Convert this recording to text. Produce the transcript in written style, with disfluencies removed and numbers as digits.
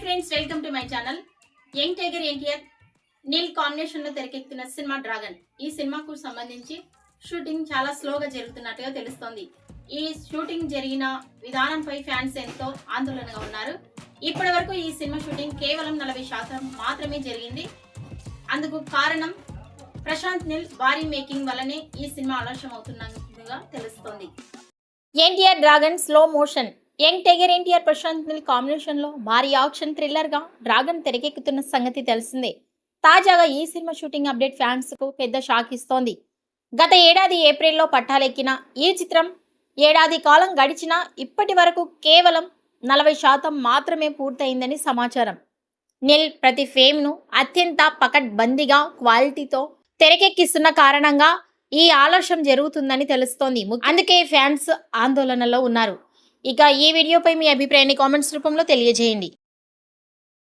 Friends, welcome to my channel. Young tiger NTR Neel combination లో తెరకెక్కుతున్న cinema dragon. ఈ సినిమాకు సంబంధించి షూటింగ్ చాలా స్లోగా జరుగుతున్నట్టుగా తెలుస్తోంది. ఈ షూటింగ్ జరిగిన విధానంపై ఫ్యాన్స్ ఎంతో ఆందోళనగా ఉన్నారు. ఇప్పటి వరకు ఈ సినిమా షూటింగ్ కేవలం 40% మాత్రమే జరిగింది. అందుకు కారణం ప్రశాంత్ నీల్ భారీ మేకింగ్ వల్లనే ఈ సినిమా ఆలస్యం అవుతున్నట్టుగా తెలుస్తోంది. NTR dragon slow motion. Young tiger NTR Prashanth Neel combination లో భారీ యాక్షన్ థ్రిల్లర్ గా డ్రాగన్ తెరకెక్కుతున్న సంగతి తెలిసిందే. తాజాగా ఈ సినిమా షూటింగ్ అప్డేట్ ఫ్యాన్స్ కు పెద్ద షాక్ ఇస్తోంది. గత ఏడాది ఏప్రిల్లో పట్టాలెక్కిన ఈ చిత్రం ఏడాది కాలం గడిచినా ఇప్పటి వరకు కేవలం 40% మాత్రమే పూర్తయిందని సమాచారం. నీల్ ప్రతి ఫేమ్ ను అత్యంత పకడ్బందీగా క్వాలిటీతో తెరకెక్కిస్తున్న కారణంగా ఈ ఆలస్యం జరుగుతుందని తెలుస్తోంది. అందుకే ఫ్యాన్స్ ఆందోళనలో ఉన్నారు. ఇక ఈ వీడియోపై మీ అభిప్రాయాన్ని కామెంట్స్ రూపంలో తెలియజేయండి.